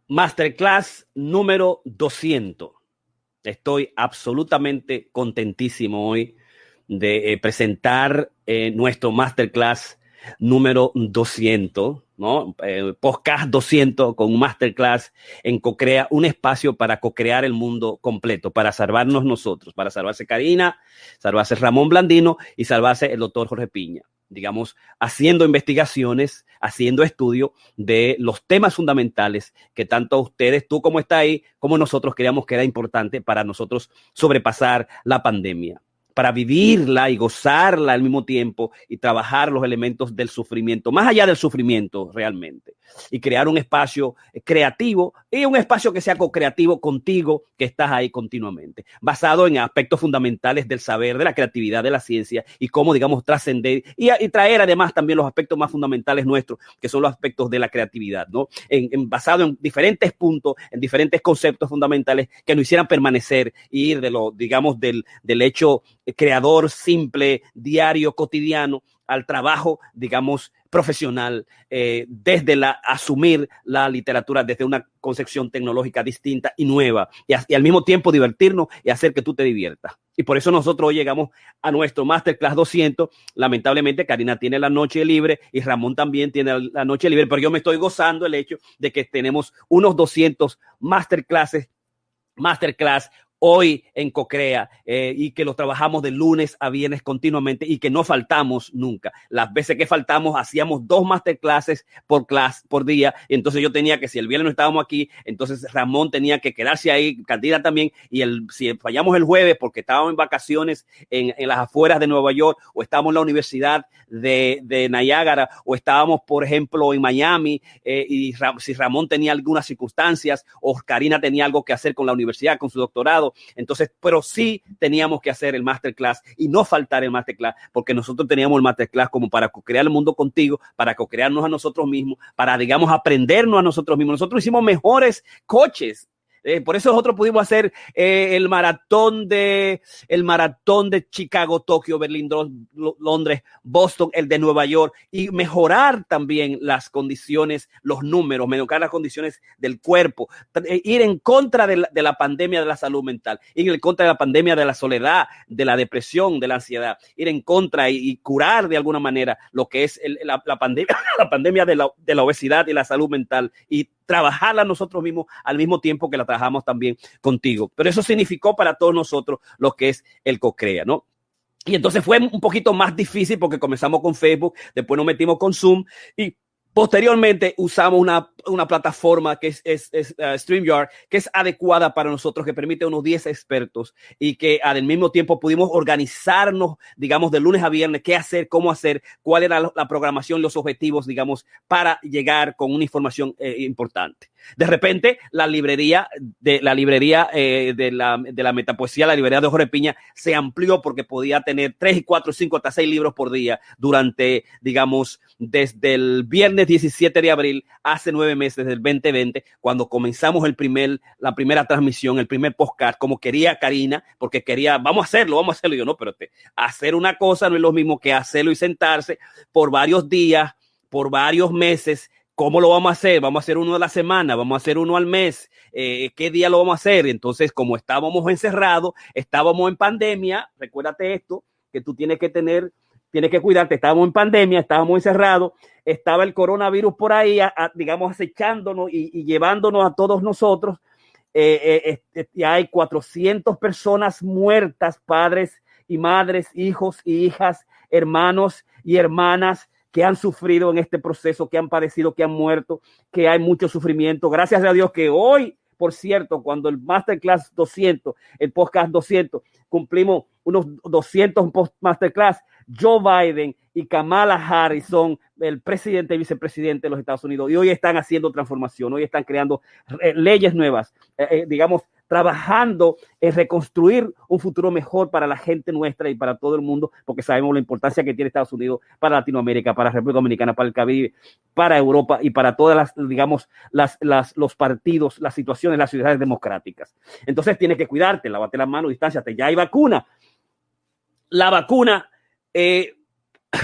Masterclass número 200. Estoy absolutamente contentísimo hoy de presentar nuestro Masterclass número 200, ¿no? Podcast 200 con un Masterclass en CoCrea, un espacio para co-crear el mundo completo, para salvarnos nosotros, para salvarse Karina, salvarse Ramón Blandino y salvarse el doctor Jorge Piña. Digamos, haciendo investigaciones, haciendo estudio de los temas fundamentales que tanto ustedes, tú como está ahí, como nosotros creíamos que era importante para nosotros sobrepasar la pandemia, para vivirla y gozarla al mismo tiempo y trabajar los elementos del sufrimiento, más allá del sufrimiento realmente, y crear un espacio creativo y un espacio que sea co-creativo contigo, que estás ahí continuamente, basado en aspectos fundamentales del saber, de la creatividad, de la ciencia y cómo, digamos, trascender y traer además también los aspectos más fundamentales nuestros, que son los aspectos de la creatividad, ¿no? Basado en diferentes puntos, en diferentes conceptos fundamentales que nos hicieran permanecer y ir de lo, digamos, del hecho creador simple, diario, cotidiano, al trabajo, digamos, profesional, desde asumir la literatura desde una concepción tecnológica distinta y nueva, y al mismo tiempo divertirnos y hacer que tú te diviertas. Y por eso nosotros hoy llegamos a nuestro Masterclass 200. Lamentablemente, Karina tiene la noche libre y Ramón también tiene la noche libre, pero yo me estoy gozando el hecho de que tenemos unos 200 Masterclass hoy en CoCrea, y que lo trabajamos de lunes a viernes continuamente y que no faltamos nunca. Las veces que faltamos hacíamos 2 masterclasses por día, y entonces yo tenía que, si el viernes no estábamos aquí, entonces Ramón tenía que quedarse ahí, Candida también, y si fallamos el jueves porque estábamos en vacaciones en las afueras de Nueva York, o estábamos en la Universidad de Niágara, o estábamos, por ejemplo, en Miami, y si Ramón tenía algunas circunstancias, o Karina tenía algo que hacer con la universidad, con su doctorado, entonces, pero sí teníamos que hacer el masterclass y no faltar el masterclass, porque nosotros teníamos el masterclass como para co-crear el mundo contigo, para co-crearnos a nosotros mismos, para, digamos, aprendernos a nosotros mismos. Nosotros hicimos mejores coaches. Por eso nosotros pudimos hacer el maratón de Chicago, Tokio, Berlín, Londres, Boston, el de Nueva York, y mejorar también las condiciones, los números, mejorar las condiciones del cuerpo, ir en contra de la pandemia de la salud mental, ir en contra de la pandemia de la soledad, de la depresión, de la ansiedad, ir en contra y curar de alguna manera lo que es la pandemia de la obesidad y la salud mental, y trabajarla nosotros mismos al mismo tiempo que la trabajamos también contigo. Pero eso significó para todos nosotros lo que es el CoCrea, ¿no? Y entonces fue un poquito más difícil porque comenzamos con Facebook, después nos metimos con Zoom y posteriormente usamos una plataforma que es StreamYard, que es adecuada para nosotros, que permite unos 10 expertos y que al mismo tiempo pudimos organizarnos, digamos, de lunes a viernes, qué hacer, cómo hacer, cuál era la programación, los objetivos, digamos, para llegar con una información importante. De repente, la librería de la metapoesía, la librería de Jorge Piña, se amplió porque podía tener 3, 4, 5, hasta 6 libros por día durante, digamos, desde el viernes 17 de abril, hace 9 meses, del 2020, cuando comenzamos la primera transmisión, el primer podcast, como quería Karina, porque quería, vamos a hacerlo. Y yo, no, pero hacer una cosa no es lo mismo que hacerlo y sentarse por varios días, por varios meses. ¿Cómo lo vamos a hacer? ¿Vamos a hacer uno a la semana? ¿Vamos a hacer uno al mes? ¿Qué día lo vamos a hacer? Entonces, como estábamos encerrados, estábamos en pandemia, recuérdate esto, que tú tienes que cuidarte, estábamos en pandemia, estábamos encerrados, estaba el coronavirus por ahí, digamos, acechándonos y llevándonos a todos nosotros. Hay 400 personas muertas, padres y madres, hijos y hijas, hermanos y hermanas, que han sufrido en este proceso, que han padecido, que han muerto, que hay mucho sufrimiento. Gracias a Dios que hoy, por cierto, cuando el Masterclass 200, el Podcast 200, cumplimos unos 200 Masterclass, Joe Biden y Kamala Harris son el presidente y vicepresidente de los Estados Unidos, y hoy están haciendo transformación, hoy están creando leyes nuevas, digamos, trabajando en reconstruir un futuro mejor para la gente nuestra y para todo el mundo, porque sabemos la importancia que tiene Estados Unidos para Latinoamérica, para la República Dominicana, para el Caribe, para Europa y para todas las, digamos, los partidos, las situaciones, las ciudades democráticas. Entonces tienes que cuidarte, lávate las manos, distánciate. Ya hay vacuna. La vacuna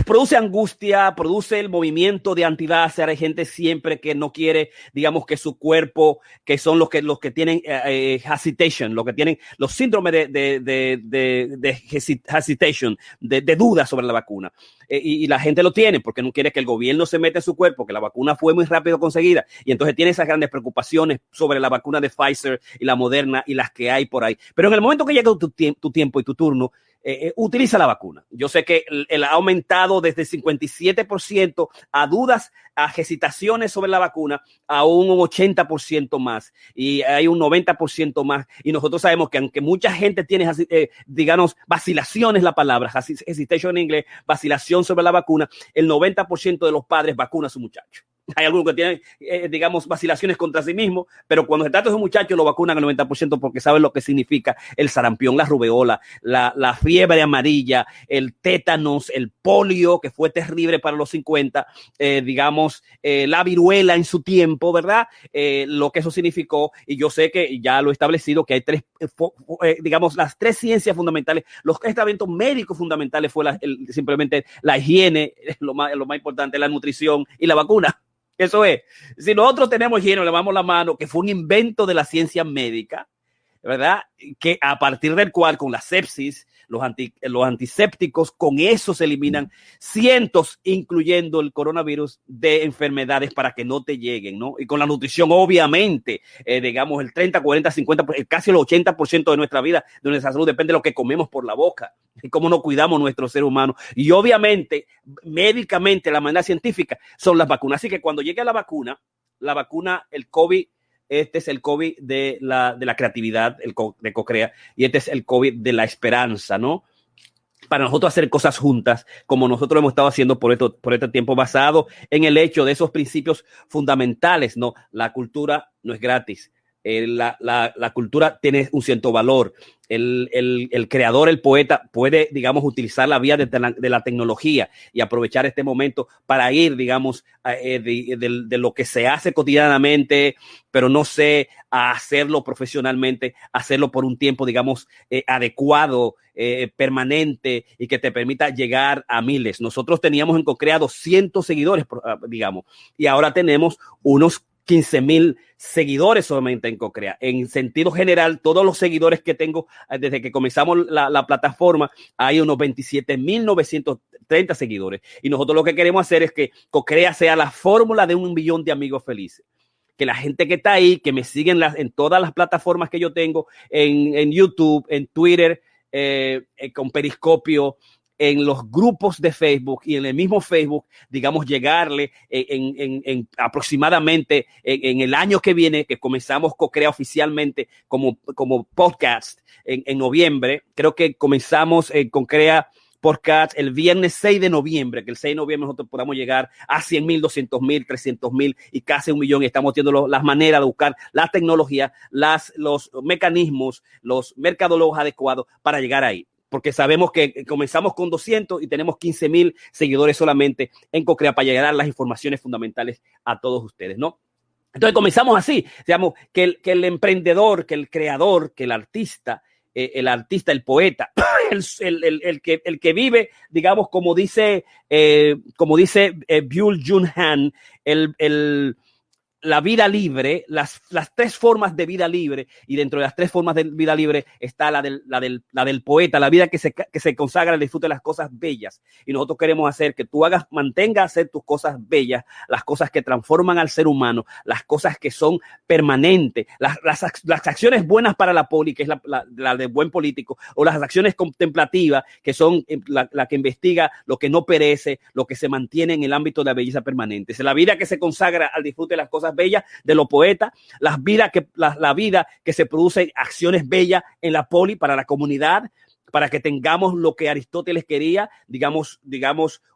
produce angustia, produce el movimiento de anti-vaxxer. Hay gente siempre que no quiere, digamos, que su cuerpo, que son los que tienen hesitation, los que tienen los síndromes de hesitation, de duda sobre la vacuna. Y la gente lo tiene porque no quiere que el gobierno se meta en su cuerpo, que la vacuna fue muy rápido conseguida. Y entonces tiene esas grandes preocupaciones sobre la vacuna de Pfizer y la Moderna y las que hay por ahí. Pero en el momento que llega tu tiempo y tu turno, utiliza la vacuna. Yo sé que el ha aumentado desde 57% a dudas, a hesitaciones sobre la vacuna, a un 80% más. Y hay un 90% más. Y nosotros sabemos que aunque mucha gente tiene, digamos, vacilaciones, la palabra, hesitation en inglés, vacilación sobre la vacuna, el 90% de los padres vacuna a su muchacho. Hay algunos que tienen, digamos, vacilaciones contra sí mismos, pero cuando se trata de un muchacho lo vacunan al 90% porque saben lo que significa el sarampión, la rubeola, la fiebre amarilla, el tétanos, el polio, que fue terrible para los 50, digamos, la viruela en su tiempo, ¿verdad? Lo que eso significó, y yo sé que ya lo he establecido, que hay tres, digamos, las tres ciencias fundamentales, los tratamientos médicos fundamentales fue simplemente la higiene, lo más importante, la nutrición y la vacuna. Eso es, si nosotros tenemos higiene, le lavamos la mano, que fue un invento de la ciencia médica, ¿verdad? Que a partir del cual, con la sepsis, los antisépticos, con eso se eliminan cientos, incluyendo el coronavirus, de enfermedades para que no te lleguen, ¿no? Y con la nutrición, obviamente, digamos, el 30, 40, 50, casi el 80% de nuestra vida, de nuestra salud, depende de lo que comemos por la boca y cómo nos cuidamos nuestro ser humano. Y obviamente, médicamente, la manera científica son las vacunas. Así que cuando llegue la vacuna, el COVID, este es el COVID de la creatividad, de Cocrea, y este es el COVID de la esperanza, ¿no? Para nosotros hacer cosas juntas, como nosotros hemos estado haciendo por este tiempo, basado en el hecho de esos principios fundamentales, ¿no? La cultura no es gratis. La cultura tiene un cierto valor. El creador, el poeta, puede, digamos, utilizar la vía de la tecnología y aprovechar este momento para ir, digamos, de lo que se hace cotidianamente, pero no sé, a hacerlo profesionalmente, hacerlo por un tiempo, digamos, adecuado, permanente, y que te permita llegar a miles. Nosotros teníamos en Cocrea 200 seguidores, digamos, y ahora tenemos unos 15,000 seguidores solamente en Cocrea. En sentido general, todos los seguidores que tengo desde que comenzamos la plataforma, hay unos 27,930 seguidores. Y nosotros lo que queremos hacer es que Cocrea sea la fórmula de 1 millón de amigos felices. Que la gente que está ahí, que me siguen en todas las plataformas que yo tengo, en YouTube, en Twitter, con Periscopio, en los grupos de Facebook y en el mismo Facebook, digamos, llegarle en aproximadamente en el año que viene, que comenzamos Cocrea oficialmente como podcast en noviembre. Creo que comenzamos Cocrea podcast el viernes 6 de noviembre, que el 6 de noviembre nosotros podamos llegar a 100,000, 200,000, 300,000 y casi 1 millón. Y estamos viendo las maneras de buscar la tecnología, los mecanismos, los mercadólogos adecuados para llegar ahí. Porque sabemos que comenzamos con 200 y tenemos 15,000 seguidores solamente en Cocrea para llegar a las informaciones fundamentales a todos ustedes, ¿no? Entonces comenzamos así, digamos, que el emprendedor, que el creador, que el artista, el poeta, el que vive, digamos, como dice Byul Jun Han, la vida libre, las tres formas de vida libre, y dentro de las tres formas de vida libre está la del poeta, la vida que se consagra al disfrute de las cosas bellas. Y nosotros queremos hacer que tú mantengas hacer tus cosas bellas, las cosas que transforman al ser humano, las cosas que son permanentes, las acciones buenas para la poli, que es la de buen político, o las acciones contemplativas, que son la que investiga lo que no perece, lo que se mantiene en el ámbito de la belleza permanente. Es la vida que se consagra al disfrute de las cosas bellas de los poetas, la vida que se produce acciones bellas en la poli para la comunidad, para que tengamos lo que Aristóteles quería, digamos,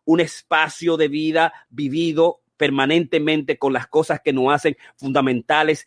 un espacio de vida vivido permanentemente con las cosas que nos hacen fundamentales,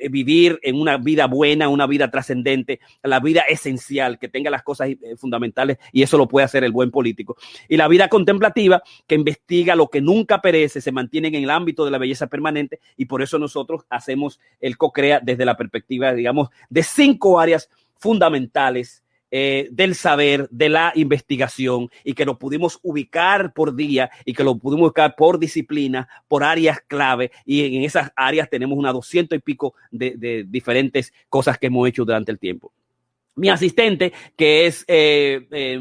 vivir en una vida buena, una vida trascendente, la vida esencial, que tenga las cosas fundamentales, y eso lo puede hacer el buen político. Y la vida contemplativa, que investiga lo que nunca perece, se mantiene en el ámbito de la belleza permanente, y por eso nosotros hacemos el Cocrea desde la perspectiva, digamos, de 5 áreas fundamentales del saber, de la investigación, y que lo pudimos ubicar por día y que lo pudimos ubicar por disciplina, por áreas clave, y en esas áreas tenemos unas 200 y pico de diferentes cosas que hemos hecho durante el tiempo. Mi asistente, que es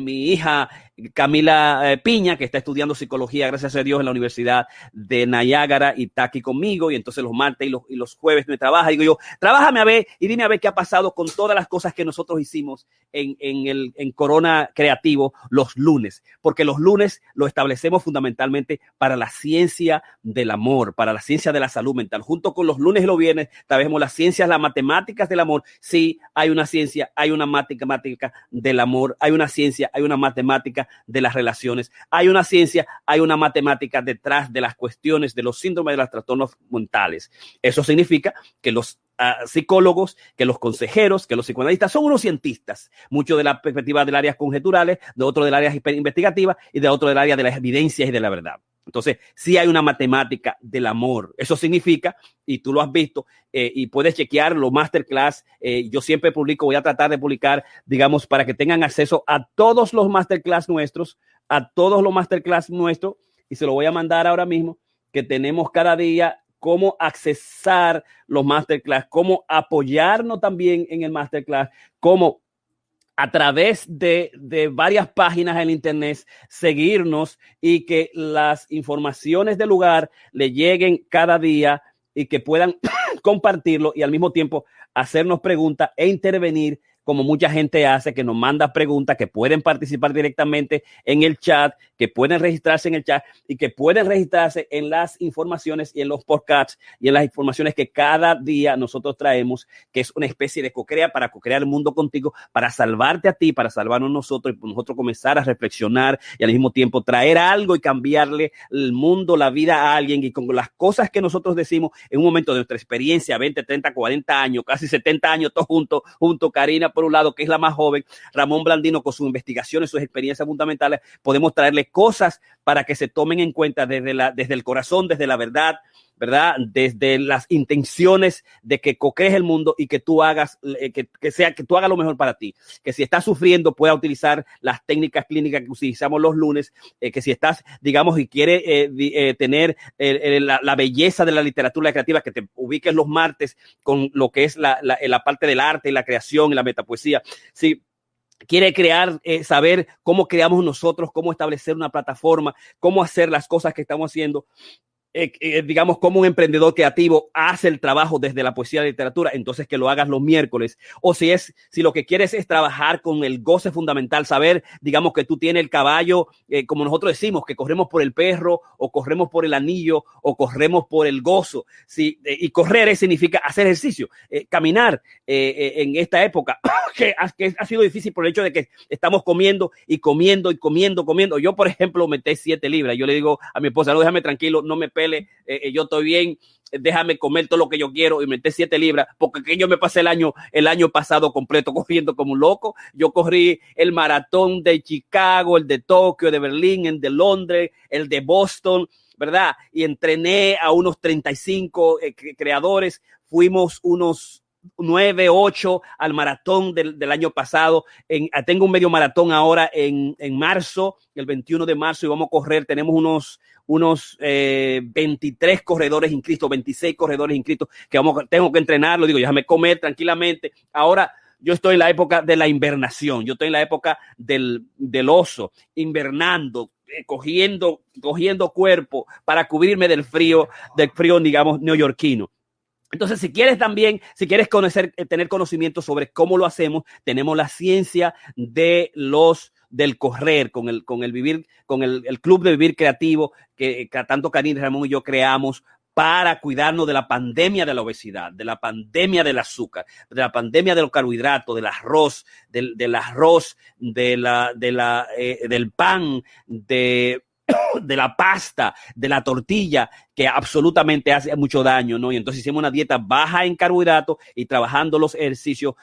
mi hija Camila Piña, que está estudiando psicología, gracias a Dios, en la Universidad de Niágara, y está aquí conmigo, y entonces los martes y los jueves me trabaja. Digo yo, trabájame a ver y dime a ver qué ha pasado con todas las cosas que nosotros hicimos en Corona Creativo los lunes, porque los lunes lo establecemos fundamentalmente para la ciencia del amor, para la ciencia de la salud mental. Junto con los lunes y los viernes trabajamos las ciencias, las matemáticas del amor. Sí, hay una ciencia, hay una matemática del amor, hay una ciencia, hay una matemática de las relaciones, hay una ciencia, hay una matemática detrás de las cuestiones de los síndromes de los trastornos mentales. Eso significa que los psicólogos, que los consejeros, que los psicoanalistas son unos cientistas, mucho de la perspectiva del área conjeturales, de otro del área investigativa y de otro del área de las evidencias y de la verdad. Entonces, sí hay una matemática del amor. Eso significa, y tú lo has visto, y puedes chequear los masterclass. Yo siempre publico, voy a tratar de publicar, digamos, para que tengan acceso a todos los masterclass nuestros, y se lo voy a mandar ahora mismo, que tenemos cada día, cómo accesar los masterclass, cómo apoyarnos también en el masterclass, cómo a través de varias páginas en internet seguirnos, y que las informaciones del lugar le lleguen cada día y que puedan compartirlo, y al mismo tiempo hacernos preguntas e intervenir, como mucha gente hace, que nos manda preguntas, que pueden participar directamente en el chat, que pueden registrarse en el chat y que pueden registrarse en las informaciones y en los podcasts y en las informaciones que cada día nosotros traemos, que es una especie de para co-crear el mundo contigo, para salvarte a ti, para salvarnos nosotros, y nosotros comenzar a reflexionar y al mismo tiempo traer algo y cambiarle el mundo, la vida a alguien, y con las cosas que nosotros decimos en un momento de nuestra experiencia, 20, 30, 40 años, casi 70 años, todos junto Karina por un lado, que es la más joven, Ramón Blandino con sus investigaciones, sus experiencias fundamentales, podemos traerle cosas para que se tomen en cuenta desde el corazón, desde la verdad, desde las intenciones de que co-crees el mundo y que tú hagas, que tú hagas lo mejor para ti. Que si estás sufriendo, puedas utilizar las técnicas clínicas que utilizamos los lunes, que si estás, digamos, y quieres tener la belleza de la literatura creativa, que te ubiques los martes con lo que es la parte del arte y la creación y la metapoesía. Si quiere crear, saber cómo creamos nosotros, cómo establecer una plataforma, cómo hacer las cosas que estamos haciendo, digamos, como un emprendedor creativo hace el trabajo desde la poesía y la literatura, entonces que lo hagas los miércoles. O si lo que quieres es trabajar con el goce fundamental, saber, digamos, que tú tienes el caballo, como nosotros decimos, que corremos por el perro, o corremos por el anillo, o corremos por el gozo. Sí, y correr significa hacer ejercicio, caminar en esta época, que ha sido difícil por el hecho de que estamos comiendo y comiendo y comiendo. Yo, por ejemplo, metí 7 libras. Yo le digo a mi esposa, no, déjame tranquilo, no me yo estoy bien, déjame comer todo lo que yo quiero, y metí 7 libras, porque yo me pasé el año pasado completo corriendo como un loco. Yo corrí el maratón de Chicago, el de Tokio, de Berlín, el de Londres, el de Boston, ¿verdad? Y entrené a unos 35 creadores, fuimos unos 9, 8 al maratón del año pasado. Tengo un medio maratón ahora en marzo, el 21 de marzo, y vamos a correr. Tenemos unos 23 corredores inscritos, 26 corredores inscritos, que tengo que entrenarlo. Digo, déjame comer tranquilamente. Ahora yo estoy en la época de la invernación, yo estoy en la época del oso, invernando, cogiendo cuerpo para cubrirme del frío, digamos, neoyorquino. Entonces, si quieres tener conocimiento sobre cómo lo hacemos, tenemos la ciencia del correr con el vivir, con el club de vivir creativo que tanto Karina, Ramón y yo creamos para cuidarnos de la pandemia de la obesidad, de la pandemia del azúcar, de la pandemia de los carbohidratos, del arroz, del pan, de la pasta, de la tortilla, que absolutamente hace mucho daño, ¿no? Y entonces hicimos una dieta baja en carbohidratos y trabajando los ejercicios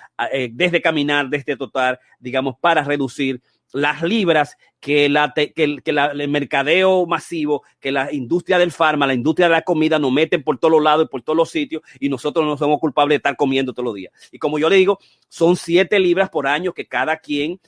desde caminar, desde trotar, digamos, para reducir las libras que el mercadeo masivo, que la industria del farma, la industria de la comida nos meten por todos los lados y por todos los sitios, y nosotros no somos culpables de estar comiendo todos los días. Y como yo le digo, son 7 libras por año que cada quien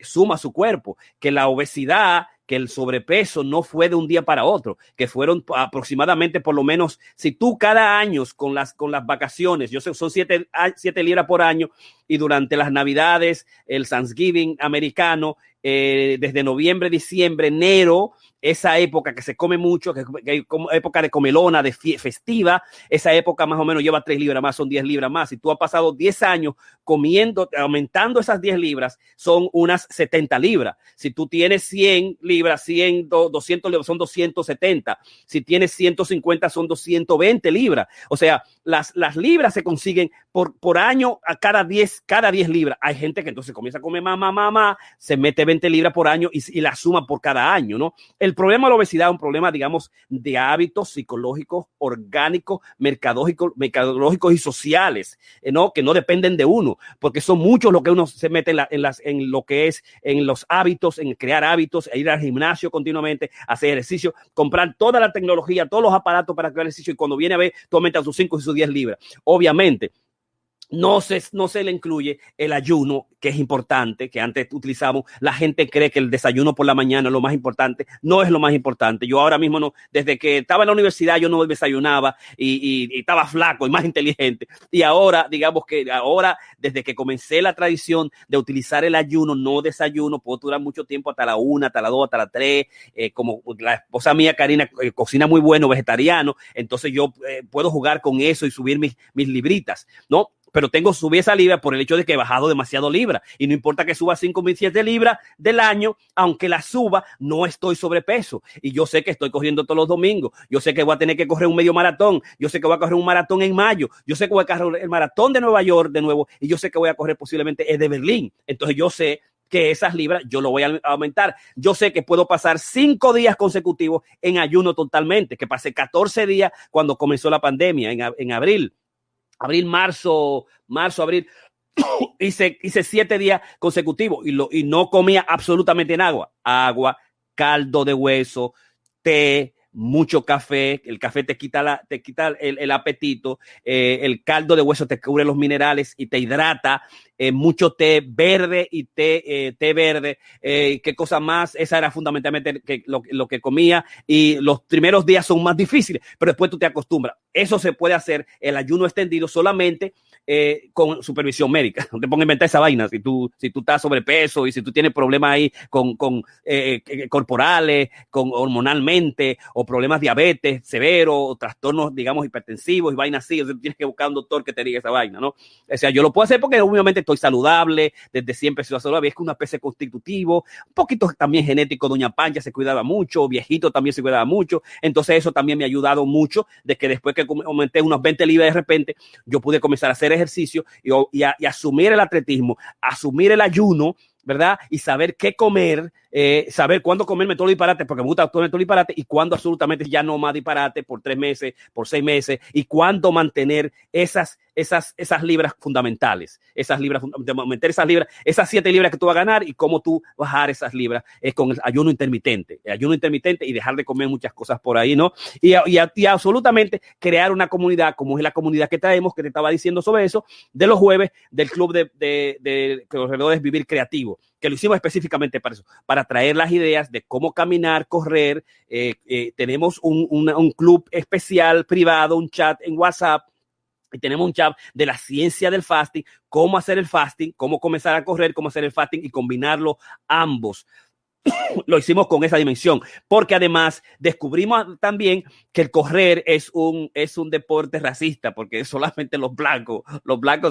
suma a su cuerpo, que la obesidad, que el sobrepeso no fue de un día para otro, que fueron aproximadamente, por lo menos, si tú cada año con las vacaciones, yo sé, son 7 libras por año, y durante las Navidades, el Thanksgiving americano, desde noviembre, diciembre, enero, esa época que se come mucho, que época de comelona, de festiva, esa época más o menos lleva 3 libras más, son 10 libras más. Si tú has pasado 10 años comiendo, aumentando esas 10 libras, son unas 70 libras. Si tú tienes 100 libras, 200 libras, son 270. Si tienes 150, son 220 libras. O sea, las libras se consiguen por año a cada 10 libras. Hay gente que entonces comienza a comer más, se mete 20 libras por año y la suma por cada año, ¿no? El problema de la obesidad es un problema, digamos, de hábitos psicológicos, orgánicos, mercadológicos y sociales, ¿no? Que no dependen de uno, porque son muchos lo que uno se mete en lo que es en los hábitos, en crear hábitos, ir al gimnasio continuamente, hacer ejercicio, comprar toda la tecnología, todos los aparatos para crear ejercicio, y cuando viene a ver, tú aumentas sus 5 y sus 10 libras. Obviamente, no se le incluye el ayuno, que es importante, que antes utilizamos. La gente cree que el desayuno por la mañana es lo más importante. No es lo más importante. Yo ahora mismo no, desde que estaba en la universidad yo no desayunaba y estaba flaco y más inteligente. Y ahora, digamos que desde que comencé la tradición de utilizar el ayuno, no desayuno, puedo durar mucho tiempo, hasta la 1, hasta la 2, hasta la 3. Como la esposa mía, Karina, cocina muy bueno, vegetariano, entonces yo puedo jugar con eso y subir mis libritas, ¿no? Pero subí esa libra por el hecho de que he bajado demasiado libra, y no importa que suba 5.007 libras del año, aunque la suba, no estoy sobrepeso, y yo sé que estoy corriendo todos los domingos, yo sé que voy a tener que correr un medio maratón, yo sé que voy a correr un maratón en mayo, yo sé que voy a correr el maratón de Nueva York de nuevo, y yo sé que voy a correr posiblemente el de Berlín. Entonces yo sé que esas libras yo lo voy a aumentar. Yo sé que puedo pasar 5 días consecutivos en ayuno totalmente, que pasé 14 días cuando comenzó la pandemia, en abril, marzo, abril, hice 7 días consecutivos y no comía absolutamente nada. Agua, caldo de hueso, té, mucho café. El café te quita el apetito. El caldo de hueso te cubre los minerales y te hidrata. Mucho té verde y té verde. ¿Qué cosa más? Esa era fundamentalmente lo que comía. Y los primeros días son más difíciles, pero después tú te acostumbras. Eso se puede hacer, el ayuno extendido, solamente con supervisión médica. No te pongas a inventar esa vaina. Si tú estás sobrepeso y si tú tienes problemas ahí con corporales, con hormonalmente, o problemas diabetes severo, o trastornos, digamos, hipertensivos y vainas así, o sea, tú tienes que buscar un doctor que te diga esa vaina, ¿no? O sea, yo lo puedo hacer porque obviamente estoy saludable, desde siempre he sido saludable, es que una especie constitutivo, un poquito también genético. Doña Pancha se cuidaba mucho, viejito también se cuidaba mucho, entonces eso también me ha ayudado mucho, de que después que aumenté unos 20 libras de repente, yo pude comenzar a hacer ejercicio y asumir el atletismo, asumir el ayuno, ¿verdad? Y saber qué comer, saber cuándo comerme todo el disparate, porque me gusta comer todo el disparate, y cuándo absolutamente ya no más disparate por 3 meses, por 6 meses, y cuándo mantener esas libras fundamentales, mantener esas libras, esas 7 libras que tú vas a ganar, y cómo tú bajar esas libras es con el ayuno intermitente y dejar de comer muchas cosas por ahí, ¿no? Y absolutamente crear una comunidad, como es la comunidad que traemos, que te estaba diciendo sobre eso, de los jueves del club de corredores Vivir Creativo, que lo hicimos específicamente para eso, para traer las ideas de cómo caminar, correr. Tenemos un club especial privado, un chat en WhatsApp, y tenemos un chat de la ciencia del fasting, cómo hacer el fasting, cómo comenzar a correr, cómo hacer el fasting y combinarlo ambos. Lo hicimos con esa dimensión, porque además descubrimos también que el correr es un deporte racista, porque solamente los blancos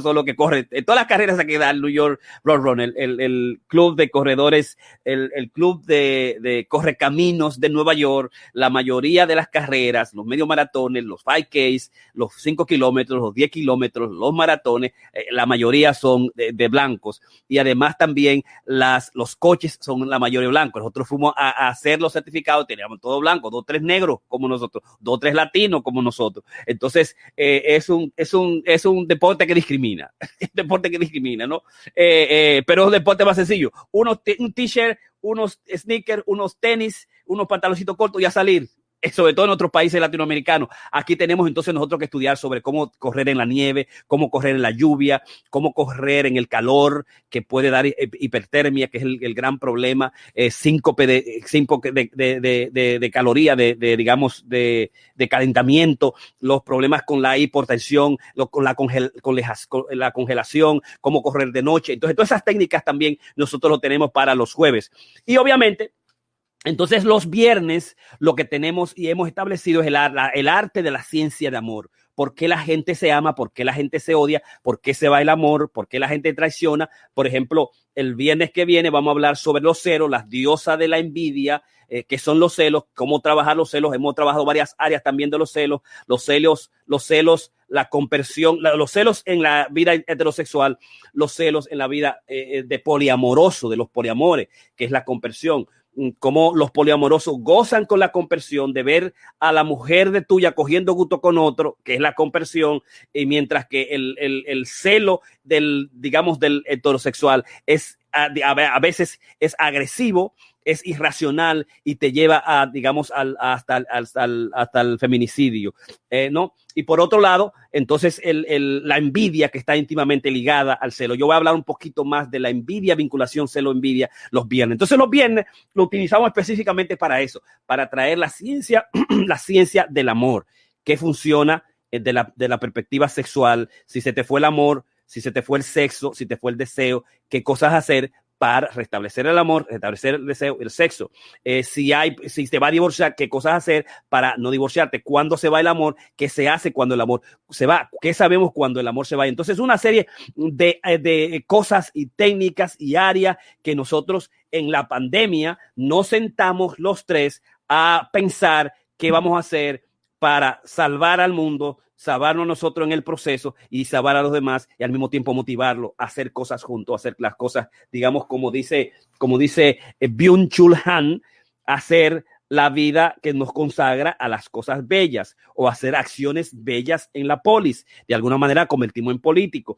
son los que corren. En todas las carreras aquí da el New York Road el club de corredores, el club de correcaminos de Nueva York, la mayoría de las carreras, los medios maratones, los 5Ks, los 5 kilómetros, los 10 kilómetros, los maratones, la mayoría son de blancos, y además también los coches son la mayoría blancos. blancos. Nosotros fuimos a hacer los certificados, teníamos todo blanco, 2 o 3 negros como nosotros, 2 o 3 latinos como nosotros. Entonces, es un deporte que discrimina, un deporte que discrimina, ¿no? Pero es un deporte más sencillo. Un t-shirt, unos sneakers, unos tenis, unos pantaloncitos cortos y a salir. Sobre todo en otros países latinoamericanos. Aquí tenemos entonces nosotros que estudiar sobre cómo correr en la nieve, cómo correr en la lluvia, cómo correr en el calor, que puede dar hipertermia, que es el gran problema, síncope de caloría, digamos, de calentamiento, los problemas con la hipertensión, con la congelación, cómo correr de noche. Entonces, todas esas técnicas también nosotros lo tenemos para los jueves. Y obviamente, entonces, los viernes lo que tenemos y hemos establecido es el arte de la ciencia de amor. ¿Por qué la gente se ama? ¿Por qué la gente se odia? ¿Por qué se va el amor? ¿Por qué la gente traiciona? Por ejemplo, el viernes que viene vamos a hablar sobre los celos, las diosas de la envidia, que son los celos, cómo trabajar los celos. Hemos trabajado varias áreas también de los celos, la compersión, los celos en la vida heterosexual, los celos en la vida de poliamoroso, de los poliamores, que es la compersión. Cómo los poliamorosos gozan con la compersión de ver a la mujer de tuya cogiendo gusto con otro, que es la compersión, y mientras que el celo del heterosexual a veces es agresivo, es irracional y te lleva hasta el feminicidio, ¿no? Y por otro lado, entonces la envidia, que está íntimamente ligada al celo. Yo voy a hablar un poquito más de la envidia, vinculación, celo, envidia los viernes. Entonces los viernes lo utilizamos específicamente para eso, para traer la ciencia, la ciencia del amor, que funciona de la perspectiva sexual. Si se te fue el amor, si se te fue el sexo, si te fue el deseo, qué cosas hacer para restablecer el amor, restablecer el deseo, el sexo. Si te va a divorciar, qué cosas hacer para no divorciarte. ¿Cuándo se va el amor? ¿Qué se hace cuando el amor se va? ¿Qué sabemos cuando el amor se va? Entonces, una serie de cosas y técnicas y áreas que nosotros en la pandemia nos sentamos los tres a pensar qué vamos a hacer para salvar al mundo, salvarnos nosotros en el proceso y salvar a los demás, y al mismo tiempo motivarlo a hacer cosas juntos, a hacer las cosas, digamos, como dice Byung-Chul Han, hacer la vida que nos consagra a las cosas bellas o hacer acciones bellas en la polis. De alguna manera convertimos en político.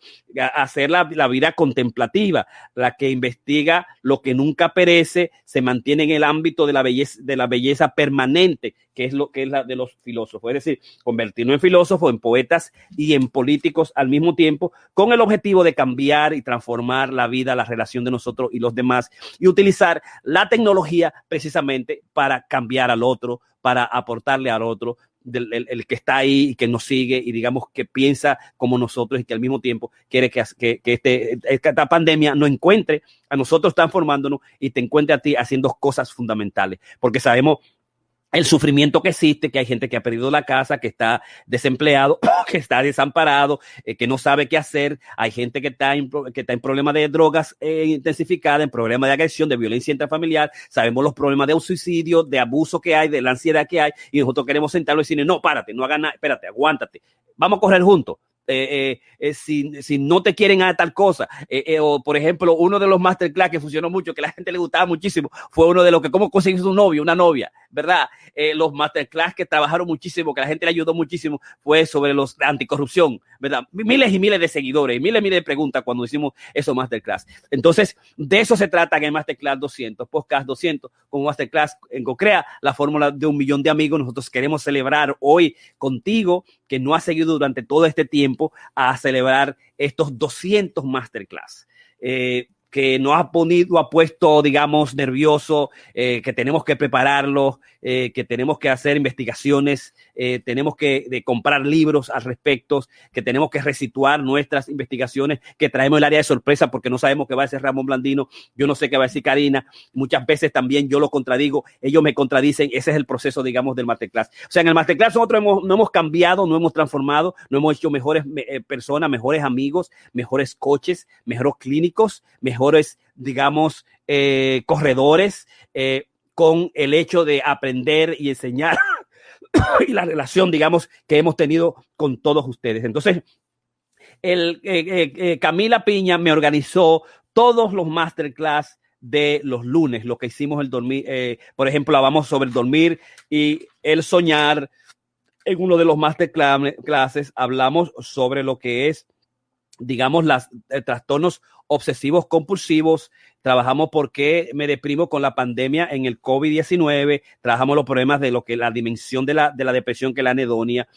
Hacer la vida contemplativa, la que investiga lo que nunca perece, se mantiene en el ámbito de la belleza permanente, que es lo que es la de los filósofos. Es decir, convertirnos en filósofos, en poetas y en políticos al mismo tiempo, con el objetivo de cambiar y transformar la vida, la relación de nosotros y los demás, y utilizar la tecnología precisamente para cambiar al otro, para aportarle al otro, el que está ahí y que nos sigue y digamos que piensa como nosotros y que al mismo tiempo quiere que esta pandemia nos encuentre a nosotros transformándonos y te encuentre a ti haciendo cosas fundamentales, porque sabemos el sufrimiento que existe, que hay gente que ha perdido la casa, que está desempleado, que está desamparado, que no sabe qué hacer. Hay gente que está en problemas de drogas intensificadas, en problemas de agresión, de violencia intrafamiliar. Sabemos los problemas de suicidio, de abuso que hay, de la ansiedad que hay. Y nosotros queremos sentarlo y decirle, no, párate, no hagas nada, espérate, aguántate. Vamos a correr juntos. Si no te quieren a tal cosa, o por ejemplo, uno de los masterclass que funcionó mucho, que a la gente le gustaba muchísimo, fue uno de los que cómo conseguir un novio, una novia, ¿verdad? Los masterclass que trabajaron muchísimo, que a la gente le ayudó muchísimo, fue sobre la anticorrupción, ¿verdad? Miles y miles de seguidores, miles y miles de preguntas cuando hicimos esos masterclass. Entonces, de eso se trata en el Masterclass 200, Podcast 200, con Masterclass en CoCrea, la fórmula de 1 millón de amigos. Nosotros queremos celebrar hoy contigo, que no has seguido durante todo este tiempo, a celebrar estos 200 masterclass, que nos ha puesto, digamos, nervioso, que tenemos que prepararlos, que tenemos que hacer investigaciones, tenemos que comprar libros al respecto, que tenemos que resituar nuestras investigaciones, que traemos el área de sorpresa porque no sabemos qué va a decir Ramón Blandino, yo no sé qué va a decir Karina, muchas veces también yo lo contradigo, ellos me contradicen. Ese es el proceso, digamos, del Masterclass. O sea, en el Masterclass nosotros no hemos cambiado, no hemos transformado, no hemos hecho mejores personas, mejores amigos, mejores coaches, mejores clínicos, mejores, digamos, corredores, con el hecho de aprender y enseñar y la relación, digamos, que hemos tenido con todos ustedes. Entonces, Camila Piña me organizó todos los masterclass de los lunes, lo que hicimos el dormir. Por ejemplo, hablamos sobre el dormir y el soñar. En uno de los masterclasses hablamos sobre lo que es, digamos, los trastornos obsesivos compulsivos. Trabajamos por qué me deprimo con la pandemia en el COVID-19. Trabajamos los problemas de lo que la dimensión de la depresión, que es la anedonia,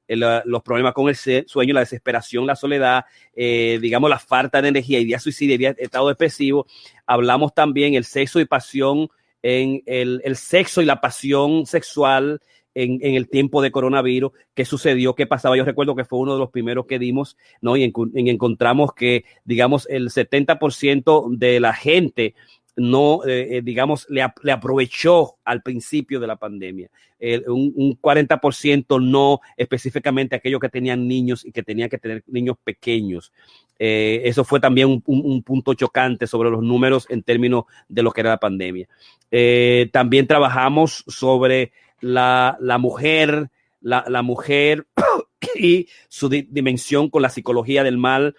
los problemas con el sueño, la desesperación, la soledad, digamos, la falta de energía, idea suicidia, estado depresivo. Hablamos también el sexo y pasión, en el sexo y la pasión sexual en el tiempo de coronavirus, qué sucedió, qué pasaba. Yo recuerdo que fue uno de los primeros que dimos, ¿no? Y encontramos que, digamos, el 70% de la gente no, digamos, le aprovechó al principio de la pandemia. Un 40% no, específicamente aquellos que tenían niños y que tenían que tener niños pequeños. Eso fue también un punto chocante sobre los números en términos de lo que era la pandemia. También trabajamos sobre la mujer y su dimensión con la psicología del mal.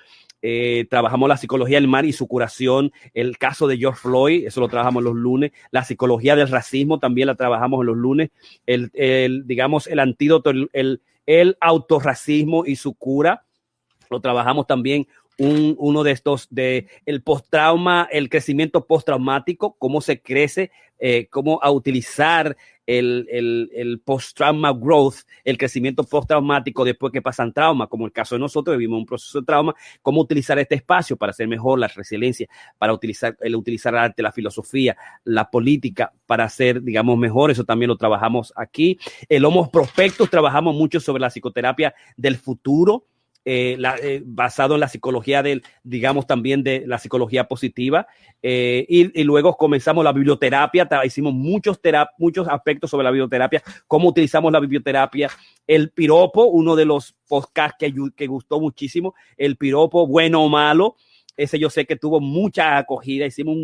Trabajamos la psicología del mal y su curación, el caso de George Floyd, eso lo trabajamos los lunes. La psicología del racismo también la trabajamos en los lunes. Digamos, el antídoto, el autorracismo y su cura, lo trabajamos también. Uno de estos, de el postrauma, el crecimiento postraumático, cómo se crece, cómo a utilizar el post-trauma growth, el crecimiento postraumático después que pasan trauma, como el caso de nosotros, vivimos un proceso de trauma, cómo utilizar este espacio para hacer mejor la resiliencia, para utilizar el arte, la filosofía, la política, para hacer, digamos, mejor. Eso también lo trabajamos aquí. El Homo Prospectus, trabajamos mucho sobre la psicoterapia del futuro, basado en la psicología digamos, también de la psicología positiva, y luego comenzamos la biblioterapia. Hicimos muchos aspectos sobre la biblioterapia, cómo utilizamos la biblioterapia, el piropo, uno de los podcasts que gustó muchísimo, el piropo bueno o malo. Ese yo sé que tuvo mucha acogida. Hicimos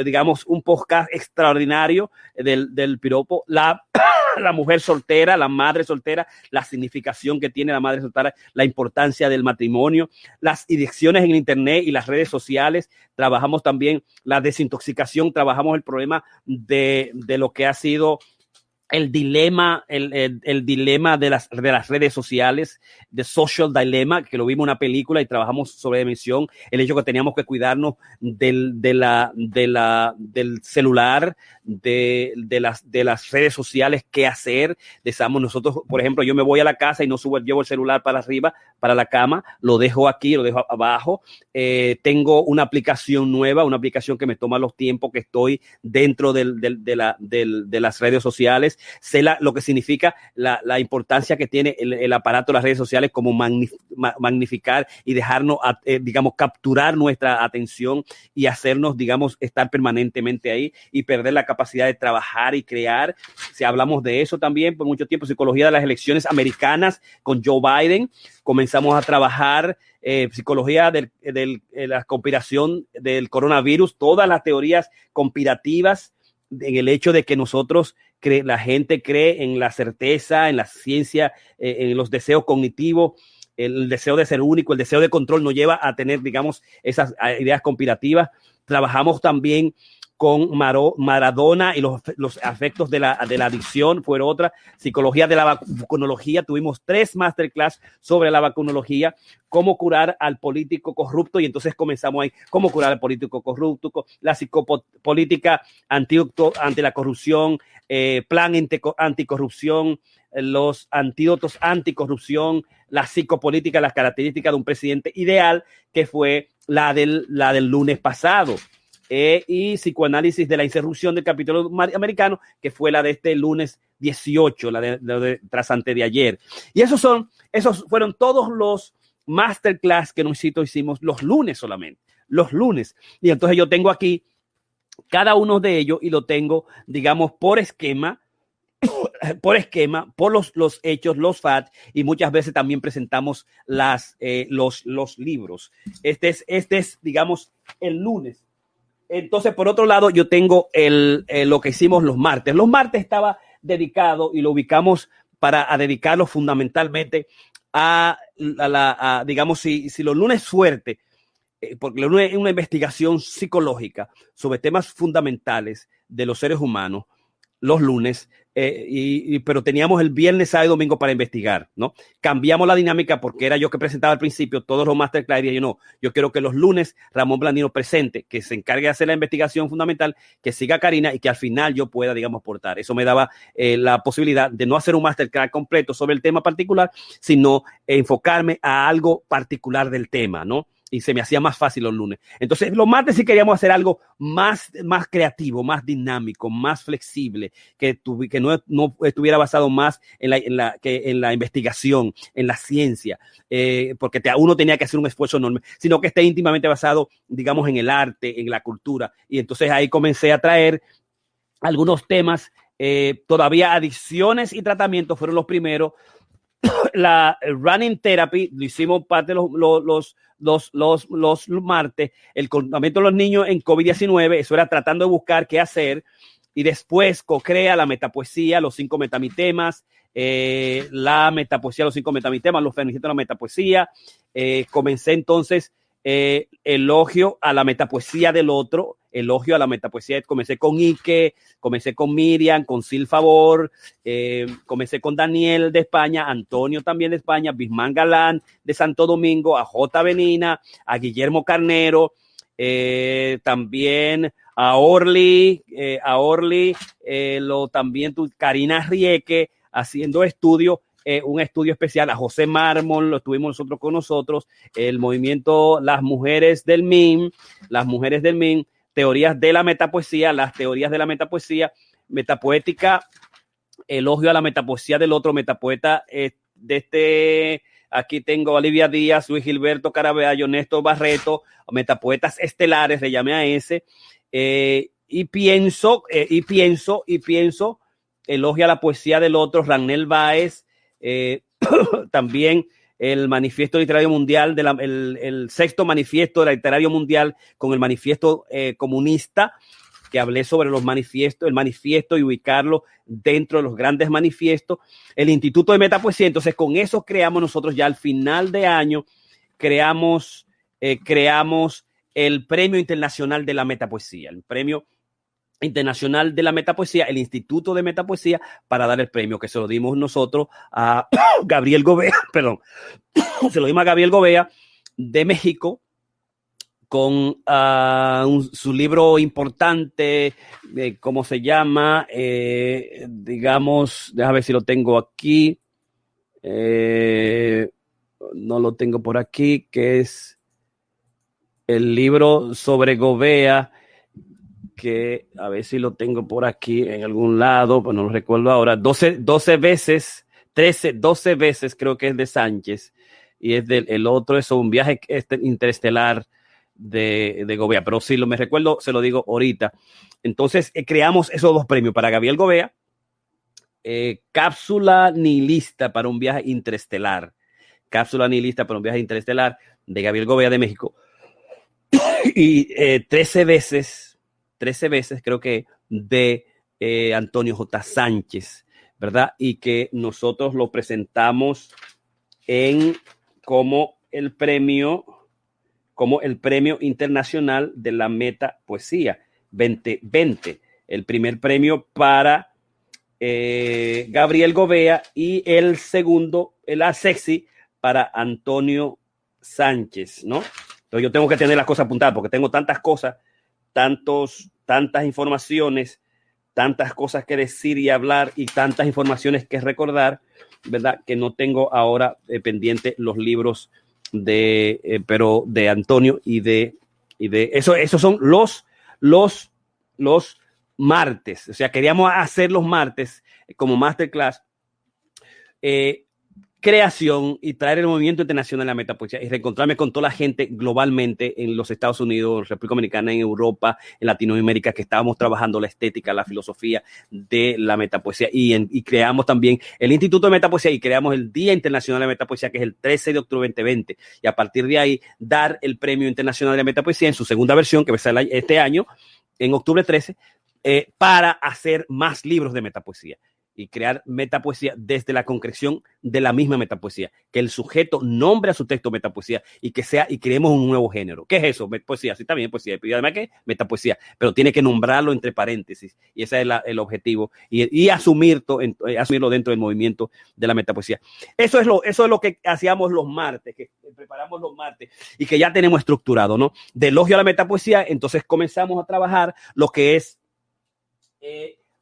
digamos, un podcast extraordinario del piropo. La mujer soltera, la madre soltera, la significación que tiene la madre soltera, la importancia del matrimonio, las adicciones en el internet y las redes sociales. Trabajamos también la desintoxicación, trabajamos el problema de lo que ha sido el dilema, el dilema de las redes sociales, The Social Dilemma, que lo vimos en una película y trabajamos sobre dimensión, el hecho que teníamos que cuidarnos del celular, de las redes sociales, qué hacer. Nosotros, por ejemplo, yo me voy a la casa y no llevo el celular para arriba, para la cama, lo dejo aquí, lo dejo abajo. Tengo una aplicación nueva, una aplicación que me toma los tiempos que estoy dentro de las redes sociales. Sé lo que significa la importancia que tiene el aparato de las redes sociales, como magnificar y dejarnos, digamos, capturar nuestra atención y hacernos, digamos, estar permanentemente ahí y perder la capacidad de trabajar y crear. Si hablamos de eso también por mucho tiempo, psicología de las elecciones americanas con Joe Biden. Comenzamos a trabajar psicología de la conspiración del coronavirus, todas las teorías conspirativas, en el hecho de que la gente cree en la certeza, en la ciencia, en los deseos cognitivos, el deseo de ser único, el deseo de control nos lleva a tener, digamos, esas ideas conspirativas. Trabajamos también con Maradona y los afectos de la adicción, fue otra. Psicología de la vacunología, tuvimos 3 masterclass sobre la vacunología, cómo curar al político corrupto, y entonces comenzamos ahí, cómo curar al político corrupto, la psicopolítica ante la corrupción, plan anticorrupción, los antídotos anticorrupción, la psicopolítica, las características de un presidente ideal, que fue la del lunes pasado. Y psicoanálisis de la insurrección del Capitolio americano, que fue la de este lunes 18, la de tras antes de ayer. Y esos fueron todos los masterclass que nosotros hicimos los lunes solamente, los lunes. Y entonces yo tengo aquí cada uno de ellos y lo tengo, digamos, por esquema, por los hechos, los facts, y muchas veces también presentamos los libros. Este es, digamos, el lunes. Entonces, por otro lado, yo tengo lo que hicimos los martes. Los martes estaba dedicado y lo ubicamos para dedicarlo fundamentalmente digamos, si los lunes fuerte porque una investigación psicológica sobre temas fundamentales de los seres humanos los lunes, pero teníamos el viernes, sábado y domingo para investigar, ¿no? Cambiamos la dinámica porque era yo que presentaba al principio todos los masterclass y yo quiero que los lunes Ramón Blandino presente, que se encargue de hacer la investigación fundamental, que siga Karina y que al final yo pueda, digamos, aportar. Eso me daba la posibilidad de no hacer un masterclass completo sobre el tema particular, sino enfocarme a algo particular del tema, ¿no? Y se me hacía más fácil los lunes. Entonces, los martes sí queríamos hacer algo más creativo, más dinámico, más flexible, que no estuviera basado más en la investigación, en la ciencia, porque uno tenía que hacer un esfuerzo enorme, sino que esté íntimamente basado, digamos, en el arte, en la cultura. Y entonces ahí comencé a traer algunos temas, todavía adicciones y tratamientos fueron los primeros. La running therapy lo hicimos parte de los martes, el comportamiento de los niños en COVID-19, eso era tratando de buscar qué hacer, y después co-crea la metapoesía, los 5 metamitemas, la metapoesía, los 5 metamitemas, los feministas de la metapoesía. Comencé entonces elogio a la metapoesía del otro, elogio a la metapoesía. Comencé con Ike, comencé con Miriam, con Sil Favor, comencé con Daniel de España, Antonio también de España, Bismán Galán de Santo Domingo, a J. Benina, a Guillermo Carnero, también a Orly, también Karina Rieke, haciendo estudios. Un estudio especial a José Mármol, lo tuvimos nosotros con nosotros, el movimiento Las Mujeres del MIM, teorías de la metapoesía, las teorías de la metapoesía, metapoética, elogio a la metapoesía del otro, metapoeta aquí tengo a Olivia Díaz, Luis Gilberto Caraballo, Néstor Barreto, metapoetas estelares, le llamé a ese, y pienso, elogio a la poesía del otro, Ragnel Báez, también el manifiesto literario mundial, el 6º manifiesto literario mundial con el manifiesto comunista, que hablé sobre los manifiestos, el manifiesto y ubicarlo dentro de los grandes manifiestos, el Instituto de Metapoesía. Entonces, con eso creamos nosotros ya al final de año, creamos el Premio Internacional de la Metapoesía, el Premio Internacional de la Metapoesía, el Instituto de Metapoesía, para dar el premio, que se lo dimos nosotros a Gabriel Gobea, perdón, se lo dimos a Gabriel Gobea de México, con su libro importante, ¿cómo se llama? Digamos, déjame ver si lo tengo aquí, no lo tengo por aquí, que es el libro sobre Gobea, que a ver si lo tengo por aquí en algún lado, pues no lo recuerdo ahora, 12 veces creo que es de Sánchez, y es el otro, es un viaje interestelar de Gobea, pero si me recuerdo, se lo digo ahorita. Entonces creamos esos 2 premios para Gabriel Gobea, cápsula nihilista para un viaje interestelar, de Gabriel Gobea de México, y 13 veces creo que de Antonio J. Sánchez, ¿verdad? Y que nosotros lo presentamos como el premio internacional de la metapoesía 2020, el primer premio para Gabriel Gobea y el segundo, el ASEXI, para Antonio Sánchez, ¿no? Entonces yo tengo que tener las cosas apuntadas porque tengo tantas cosas, tantas informaciones, tantas cosas que decir y hablar y tantas informaciones que recordar, ¿verdad? Que no tengo ahora pendiente los libros pero de Antonio y de eso. Esos son los martes. O sea, queríamos hacer los martes como masterclass, creación y traer el movimiento internacional de la metapoesía y reencontrarme con toda la gente globalmente en los Estados Unidos, República Dominicana, en Europa, en Latinoamérica, que estábamos trabajando la estética, la filosofía de la metapoesía, y creamos también el Instituto de Metapoesía y creamos el Día Internacional de la Metapoesía, que es el 13 de octubre 2020, y a partir de ahí dar el Premio Internacional de la Metapoesía en su segunda versión, que va a ser este año, en octubre 13, para hacer más libros de metapoesía. y crear metapoesía desde la concreción de la misma metapoesía, que el sujeto nombre a su texto metapoesía y que sea, y creemos un nuevo género. ¿Qué es eso? Poesía, sí, también poesía, y además que metapoesía, pero tiene que nombrarlo entre paréntesis, y ese es el objetivo, y asumirlo dentro del movimiento de la metapoesía. Eso es lo que hacíamos los martes, que preparamos los martes, y que ya tenemos estructurado, ¿no? De elogio a la metapoesía, entonces comenzamos a trabajar lo que es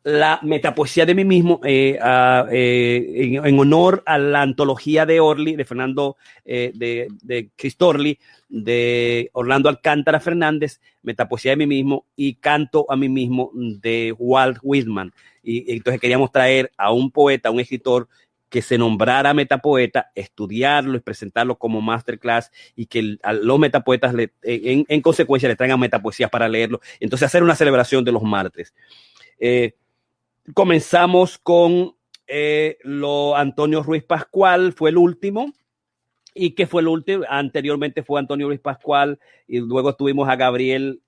la metapoesía de mí mismo, en honor a la antología de Orly, de Fernando, de Cristorli, de Orlando Alcántara Fernández, Metapoesía de mí mismo, y Canto a mí mismo, de Walt Whitman. Y entonces queríamos traer a un poeta, a un escritor que se nombrara metapoeta, estudiarlo y presentarlo como masterclass, y que a los metapoetas en consecuencia le traigan metapoesías para leerlo. Entonces hacer una celebración de los martes. Comenzamos con Antonio Ruiz Pascual, fue el último. ¿Y qué fue el último? Anteriormente fue Antonio Ruiz Pascual, y luego tuvimos a Gabriel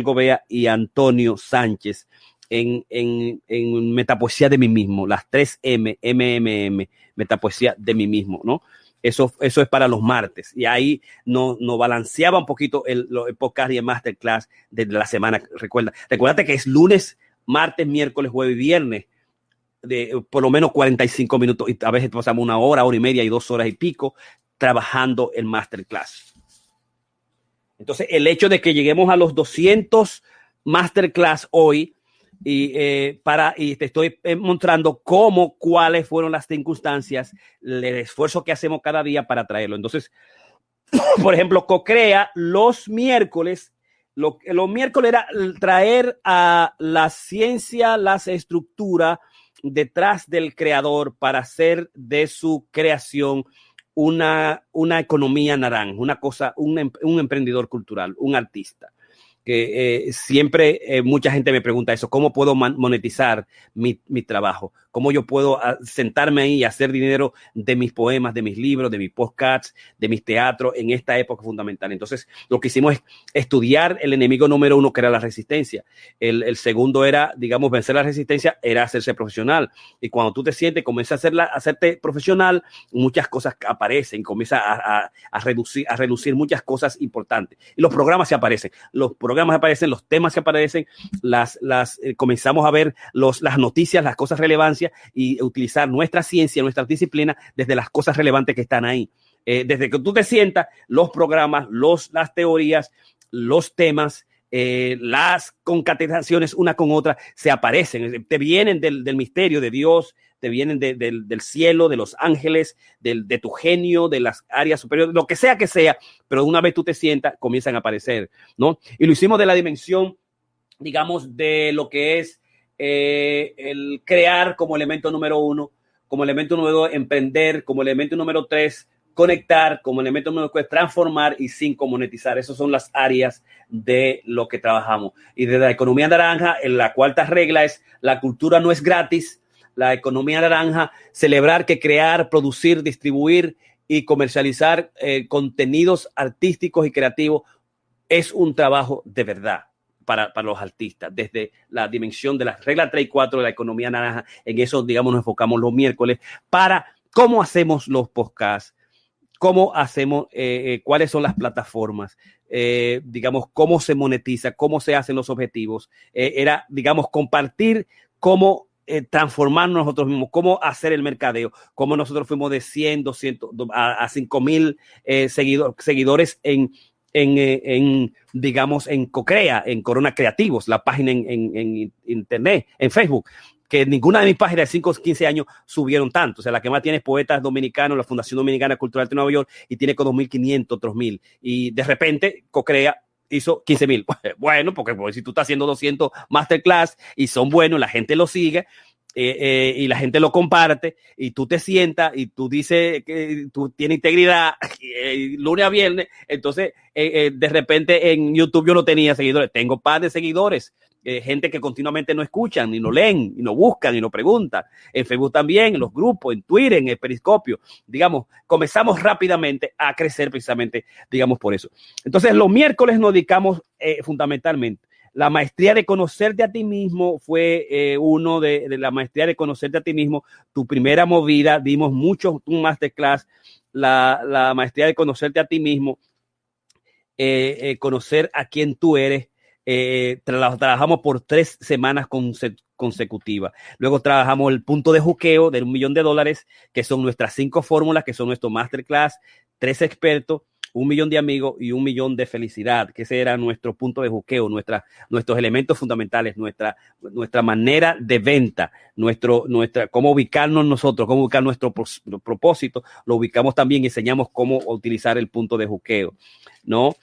Gobea y Antonio Sánchez en Metapoesía de mí mismo, las 3 M, Metapoesía de mí mismo, ¿no? Eso es para los martes, y ahí nos balanceaba un poquito el podcast y el masterclass de la semana. Recuérdate que es lunes, martes, miércoles, jueves y viernes, de por lo menos 45 minutos, y a veces pasamos 1 hora, 1 hora y media y 2 horas y pico trabajando el masterclass. Entonces, el hecho de que lleguemos a los 200 masterclass hoy, y te estoy mostrando cuáles fueron las circunstancias, el esfuerzo que hacemos cada día para traerlo. Entonces, por ejemplo, CoCrea los miércoles, los miércoles era traer a la ciencia, las estructuras detrás del creador para hacer de su creación una economía naranja, un emprendedor cultural, un artista. Que siempre mucha gente me pregunta eso: ¿cómo puedo monetizar mi trabajo? ¿Cómo yo puedo sentarme ahí y hacer dinero de mis poemas, de mis libros, de mis podcasts, de mis teatros en esta época fundamental? Entonces, lo que hicimos es estudiar el enemigo número 1, que era la resistencia. El segundo era, digamos, vencer la resistencia, era hacerse profesional. Y cuando tú te sientes, comienzas a hacerte profesional, muchas cosas aparecen, comienza a reducir muchas cosas importantes. Y los programas se aparecen. Los temas se aparecen, comenzamos a ver las noticias, las cosas relevantes, y utilizar nuestra ciencia, nuestra disciplina desde las cosas relevantes que están ahí. Desde que tú te sientas, los programas, las teorías, los temas, las concatenaciones una con otra se aparecen, te vienen del misterio de Dios, te vienen del cielo, de los ángeles, de tu genio, de las áreas superiores, lo que sea, pero una vez tú te sientas, comienzan a aparecer, ¿no? Y lo hicimos de la dimensión, digamos, de lo que es el crear como elemento número 1, como elemento número 2, emprender, como elemento número 3, conectar, como elemento número 4, transformar, y 5, monetizar. Esas son las áreas de lo que trabajamos. Y de la economía naranja, en la cuarta regla es: la cultura no es gratis. La economía naranja, celebrar que crear, producir, distribuir y comercializar contenidos artísticos y creativos es un trabajo de verdad para los artistas, desde la dimensión de las reglas 3 y 4 de la economía naranja. En eso, digamos, nos enfocamos los miércoles para cómo hacemos los podcasts, cómo hacemos, cuáles son las plataformas, digamos, cómo se monetiza, cómo se hacen los objetivos. Era, digamos, compartir cómo transformarnos nosotros mismos, cómo hacer el mercadeo, cómo nosotros fuimos de 100, 200 a 5,000 seguidores digamos, en CoCrea, en Corona Creativos, la página en internet, en Facebook, que ninguna de mis páginas de 5 o 15 años subieron tanto. O sea, la que más tiene es Poetas Dominicanos, la Fundación Dominicana Cultural de Nueva York, y tiene con 2,500, otros 1,000. Y de repente, CoCrea hizo 15,000. Bueno, porque pues, si tú estás haciendo 200 masterclass y son buenos, la gente lo sigue, y la gente lo comparte, y tú te sientas y tú dices que tú tienes integridad, lunes a viernes. Entonces, de repente en YouTube yo no tenía seguidores, tengo par de seguidores, gente que continuamente no escuchan, ni no leen, ni no buscan, ni no preguntan. En Facebook también, en los grupos, en Twitter, en el Periscopio. Digamos, comenzamos rápidamente a crecer precisamente, digamos, por eso. Entonces, los miércoles nos dedicamos fundamentalmente La maestría de conocerte a ti mismo fue uno de la maestría de conocerte a ti mismo, tu primera movida. Dimos mucho un masterclass, la maestría de conocerte a ti mismo, conocer a quién tú eres. Trabajamos por 3 semanas consecutivas. Luego trabajamos el punto de juqueo de $1,000,000, que son nuestras 5 fórmulas, que son nuestro masterclass, 3 expertos, 1,000,000 de amigos y 1,000,000 de felicidad, que ese era nuestro punto de juqueo, nuestros elementos fundamentales, nuestra manera de venta, cómo ubicarnos nosotros, cómo ubicar nuestro propósito. Lo ubicamos también y enseñamos cómo utilizar el punto de juqueo, ¿no?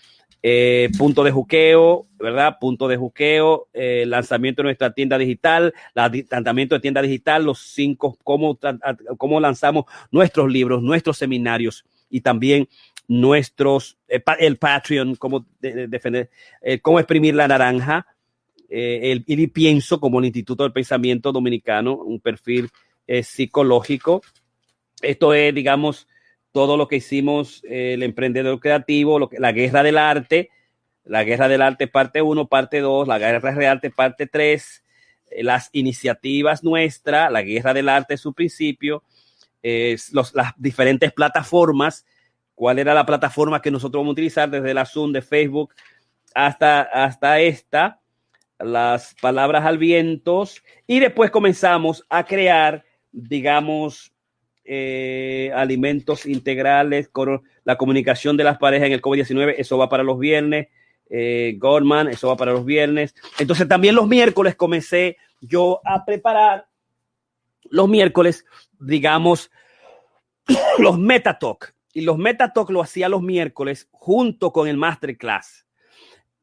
Punto de juqueo, ¿verdad? Punto de juqueo, lanzamiento de nuestra tienda digital, lanzamiento de tienda digital, los 5, cómo lanzamos nuestros libros, nuestros seminarios y también el Patreon, cómo defender, cómo exprimir la naranja, y pienso como el Instituto del Pensamiento Dominicano, un perfil psicológico. Esto es, digamos, todo lo que hicimos, el emprendedor creativo, la guerra del arte parte 1, parte 2, la guerra del arte parte 3, las iniciativas nuestras, la guerra del arte es su principio, las diferentes plataformas, cuál era la plataforma que nosotros vamos a utilizar desde la Zoom de Facebook hasta esta, las palabras al viento, y después comenzamos a crear, digamos, alimentos integrales, con la comunicación de las parejas en el COVID-19, eso va para los viernes, Goldman, eso va para los viernes. Entonces también los miércoles comencé yo a preparar los miércoles, digamos, los Metatalk, y los Metatalk lo hacía los miércoles junto con el Masterclass.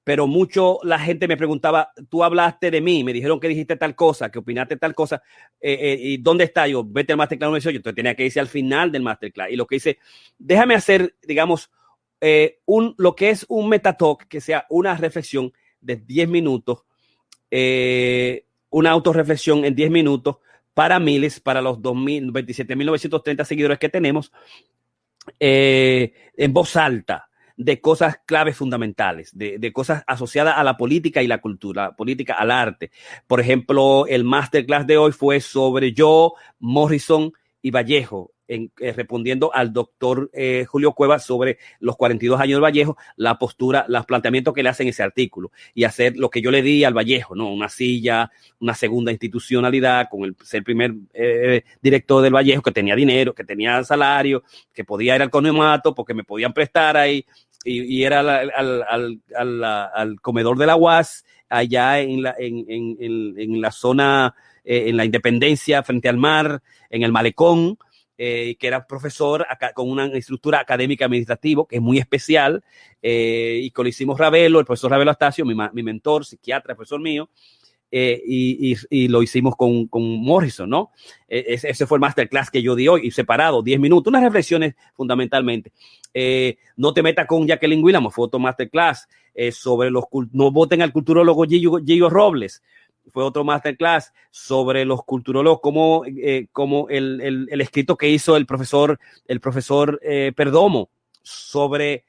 Pero mucho la gente me preguntaba, tú hablaste de mí, me dijeron que dijiste tal cosa, que opinaste tal cosa, ¿y dónde está? Yo, vete al Masterclass 1 y 18, entonces tenía que irse al final del Masterclass. Y lo que hice, déjame hacer, digamos, lo que es un Metatalk, que sea una reflexión de 10 minutos, una autorreflexión en 10 minutos para miles, para los 27,930 seguidores que tenemos, en voz alta, de cosas claves fundamentales, de cosas asociadas a la política y la cultura, la política al arte. Por ejemplo, el masterclass de hoy fue sobre yo, Morrison y Vallejo, respondiendo al doctor Julio Cuevas sobre los 42 años de Vallejo, la postura, los planteamientos que le hacen ese artículo, y hacer lo que yo le di al Vallejo, ¿no? Una silla, una segunda institucionalidad, con ser primer director del Vallejo, que tenía dinero, que tenía salario, que podía ir al conomato porque me podían prestar ahí, y era al comedor de la UAS, allá en la zona, en la Independencia, frente al mar, en el Malecón, que era profesor con una estructura académica administrativa que es muy especial, y que lo hicimos Ravelo, el profesor Ravelo Astacio, mi mentor, psiquiatra, profesor mío, y lo hicimos con Morrison, ¿no? Ese fue el masterclass que yo di hoy, y separado, 10 minutos, unas reflexiones fundamentalmente. No te metas con Jacqueline Willamo, fue otro masterclass, sobre no voten al culturólogo Gillo Robles. Fue otro masterclass sobre los culturólogos, como el escrito que hizo el profesor Perdomo sobre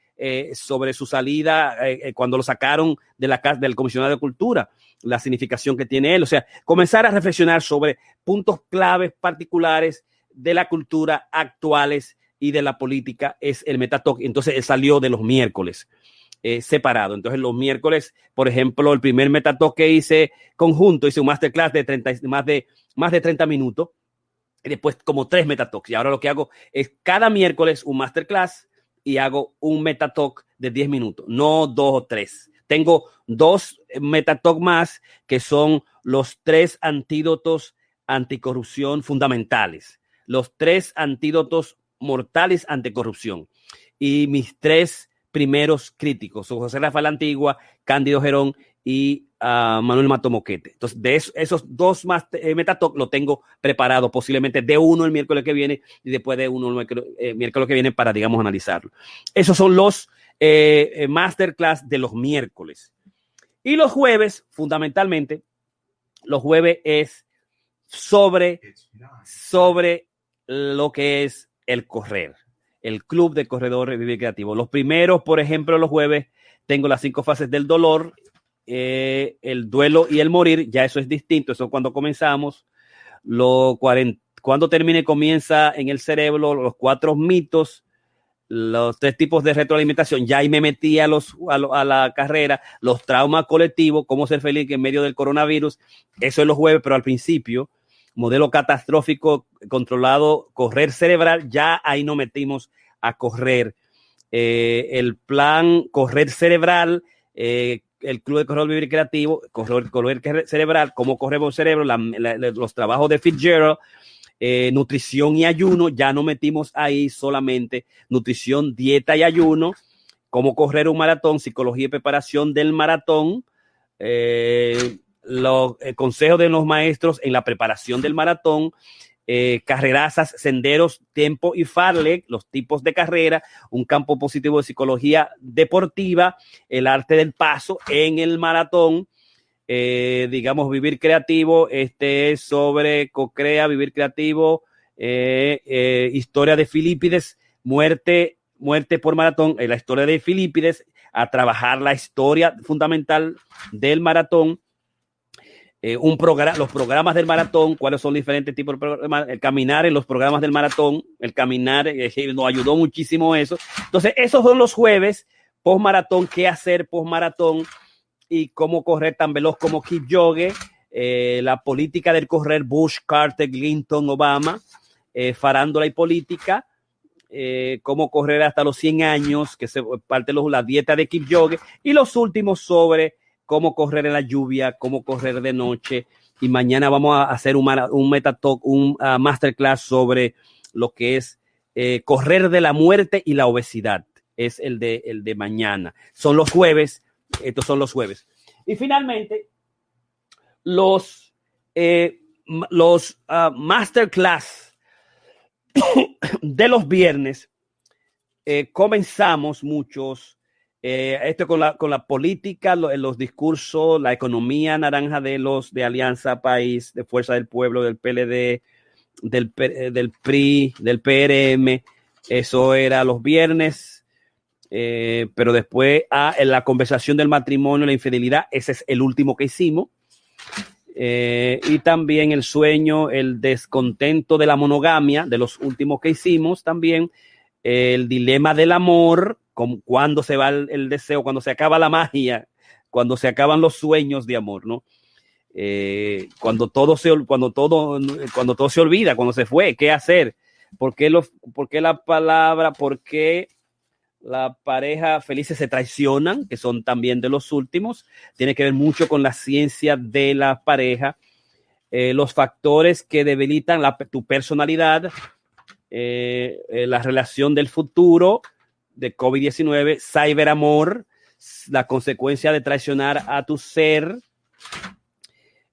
su salida, cuando lo sacaron del comisionado de cultura, la significación que tiene él. O sea, comenzar a reflexionar sobre puntos claves particulares de la cultura actuales y de la política es el Metatalk. Entonces él salió de los miércoles. Separado. Entonces los miércoles, por ejemplo, el primer Metatalk que hice conjunto, hice un masterclass de más de 30 minutos, y después como 3 Metatalks. Y ahora lo que hago es cada miércoles un masterclass y hago un Metatalk de 10 minutos, no 2 o 3. Tengo 2 Metatalk más, que son los 3 antídotos anticorrupción fundamentales, los 3 antídotos mortales anticorrupción, y mis 3 primeros críticos, José Rafael Antigua, Cándido Gerón y Manuel Mato Moquete. Entonces, de esos 2 más Metatalk lo tengo preparado, posiblemente de uno el miércoles que viene y después de uno el miércoles que viene, para, digamos, analizarlo. Esos son los masterclass de los miércoles. Y los jueves, fundamentalmente, los jueves es sobre lo que es el correr. El Club de Corredores Vivir Creativo. Los primeros, por ejemplo, los jueves, tengo las 5 fases del dolor, el duelo y el morir, ya eso es distinto, eso cuando comenzamos. Cuando termina y comienza en el cerebro, los 4 mitos, los 3 tipos de retroalimentación, ya ahí me metí a la carrera, los traumas colectivos, cómo ser feliz en medio del coronavirus, eso es los jueves, pero al principio, modelo catastrófico controlado, correr cerebral, ya ahí nos metimos a correr. El plan correr cerebral, el Club de Corredor Vivir Creativo, correr cerebral, cómo corremos el cerebro, los trabajos de Fitzgerald, nutrición y ayuno, ya no metimos ahí solamente nutrición, dieta y ayuno, cómo correr un maratón, psicología y preparación del maratón, los consejos de los maestros en la preparación del maratón, carrerazas, senderos, tiempo y farlek, los tipos de carrera, un campo positivo de psicología deportiva, el arte del paso en el maratón, digamos, vivir creativo, es sobre Cocrea, vivir creativo, historia de Filipides, muerte por maratón, la historia de Filipides, a trabajar la historia fundamental del maratón, los programas del maratón, cuáles son los diferentes tipos de programas, el caminar en los programas del maratón, el caminar, nos ayudó muchísimo eso. Entonces, esos son los jueves, post maratón, qué hacer post maratón y cómo correr tan veloz como Kipchoge, la política del correr, Bush, Carter, Clinton, Obama, farándula y política, cómo correr hasta los 100 años, que se parte la dieta de Kipchoge, y los últimos sobre cómo correr en la lluvia, cómo correr de noche. Y mañana vamos a hacer un metatalk, un masterclass sobre lo que es correr de la muerte y la obesidad. Es el de mañana. Son los jueves. Estos son los jueves. Y finalmente, los masterclass de los viernes, comenzamos muchos. Esto con la política, los discursos, la economía naranja de Alianza País, de Fuerza del Pueblo, del PLD, del PRI, del PRM. Eso era los viernes. Pero después en la conversación del matrimonio, la infidelidad, ese es el último que hicimos. Y también el sueño, el descontento de la monogamia, de los últimos que hicimos también. El dilema del amor, cuando se va el deseo, cuando se acaba la magia, cuando se acaban los sueños de amor, ¿no? Cuando todo se olvida, cuando se fue, ¿qué hacer? ¿Por qué la pareja felices se traicionan, que son también de los últimos? Tiene que ver mucho con la ciencia de la pareja, los factores que debilitan tu personalidad, la relación del futuro de COVID-19, cyberamor, la consecuencia de traicionar a tu ser,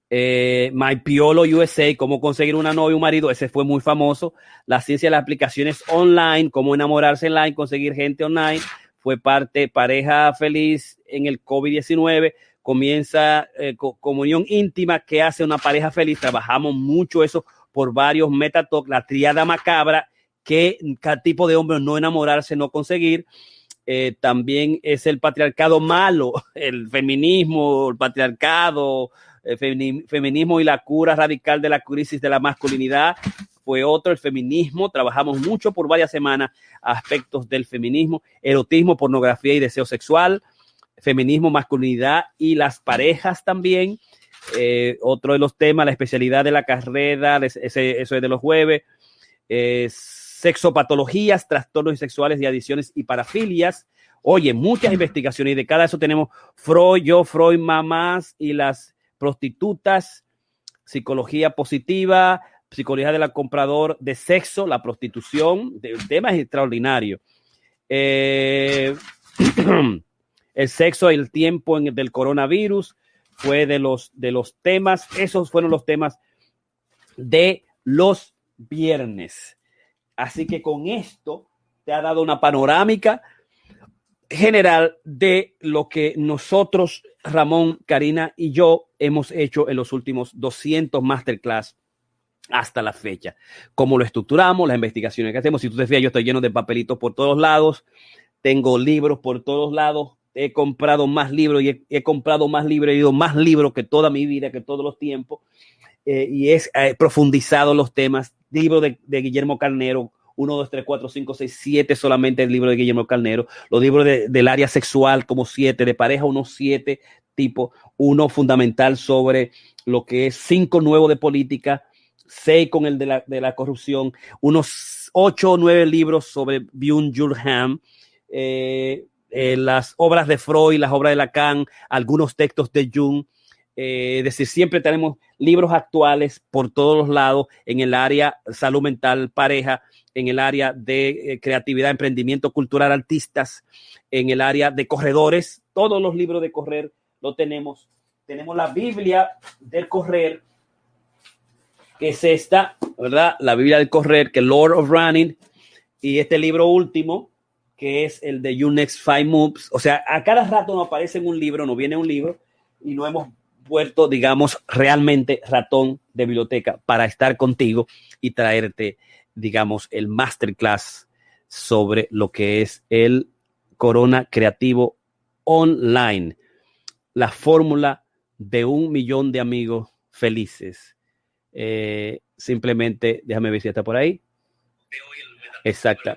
My Piolo USA, cómo conseguir una novia, un marido, ese fue muy famoso. La ciencia de las aplicaciones online, cómo enamorarse online, conseguir gente online, fue parte. Pareja feliz en el COVID-19, comienza comunión íntima, que hace una pareja feliz. Trabajamos mucho eso por varios metatalks, la tríada macabra, qué tipo de hombre no enamorarse, no conseguir. También es el patriarcado malo, el feminismo, el patriarcado, feminismo y la cura radical de la crisis de la masculinidad fue otro. El feminismo, trabajamos mucho por varias semanas aspectos del feminismo, erotismo, pornografía y deseo sexual, feminismo, masculinidad y las parejas también. Otro de los temas, la especialidad de la carrera, eso es de los jueves. Sexopatologías, trastornos sexuales y adicciones y parafilias. Oye, muchas investigaciones, y de cada eso tenemos Freud, mamás y las prostitutas, psicología positiva, psicología del comprador de sexo, la prostitución. El tema es extraordinario. El sexo y el tiempo del coronavirus fue de los temas. Esos fueron los temas de los viernes. Así que con esto te ha dado una panorámica general de lo que nosotros, Ramón, Karina y yo hemos hecho en los últimos 200 masterclass hasta la fecha. Cómo lo estructuramos, las investigaciones que hacemos. Si tú te fijas, yo estoy lleno de papelitos por todos lados, tengo libros por todos lados, he comprado más libros y he comprado más libros, he leído más libros que toda mi vida, que todos los tiempos, y he profundizado los temas. Libro de Guillermo Carnero, 1, 2, 3, 4, 5, 6, 7 solamente el libro de Guillermo Carnero. Los libros del área sexual, como 7, de pareja, unos 7 tipos. Uno fundamental sobre lo que es 5 nuevos de política, 6 con el de la corrupción, unos 8 o 9 libros sobre Byung-Chul Han, las obras de Freud, las obras de Lacan, algunos textos de Jung. Es decir, siempre tenemos libros actuales por todos los lados en el área salud mental, pareja, en el área de creatividad, emprendimiento cultural, artistas, en el área de corredores. Todos los libros de correr lo tenemos. Tenemos la Biblia del correr, que es esta, ¿verdad? La Biblia del correr, que es Lord of Running, y este libro último, que es el de Your Next 5 Moves. O sea, a cada rato nos aparece un libro, nos viene un libro, y no hemos vuelto, digamos, realmente ratón de biblioteca para estar contigo y traerte, digamos, el masterclass sobre lo que es el Corona Creativo Online, la fórmula de 1 millón de amigos felices. Simplemente, déjame ver si está por ahí. Exacto.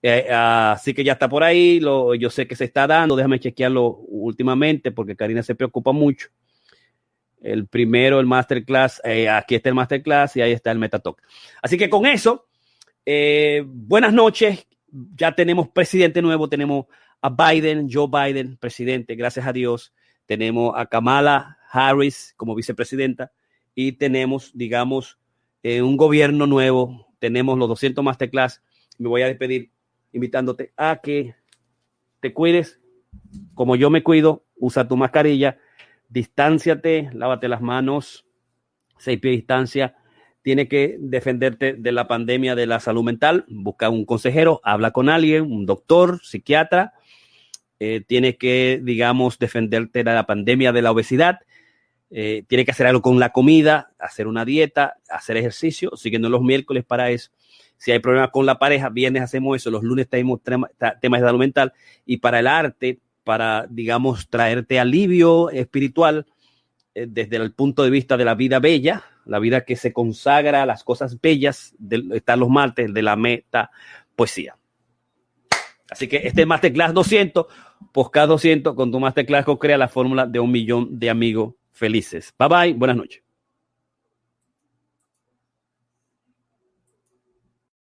Así que ya está por ahí. Yo sé que se está dando. Déjame chequearlo últimamente porque Karina se preocupa mucho. El primero, el masterclass. Aquí está el masterclass y ahí está el Metatalk. Así que con eso, buenas noches. Ya tenemos presidente nuevo. Tenemos a Biden, Joe Biden, presidente, gracias a Dios. Tenemos a Kamala Harris como vicepresidenta y tenemos, digamos, un gobierno nuevo. Tenemos los 200 masterclass. Me voy a despedir invitándote a que te cuides como yo me cuido. Usa tu mascarilla, distánciate, lávate las manos, 6 pies de distancia. Tienes que defenderte de la pandemia de la salud mental. Busca un consejero, habla con alguien, un doctor, psiquiatra. Tienes que, digamos, defenderte de la pandemia de la obesidad. Tienes que hacer algo con la comida, hacer una dieta, hacer ejercicio, siguiendo los miércoles para eso. Si hay problemas con la pareja, viernes hacemos eso, los lunes tenemos temas de salud mental. Y para el arte, para, digamos, traerte alivio espiritual desde el punto de vista de la vida bella, la vida que se consagra a las cosas bellas, están los martes de la meta poesía. Así que este Masterclass 200, podcast 200, con tu Masterclass crea la fórmula de 1 millón de amigos felices. Bye bye, buenas noches.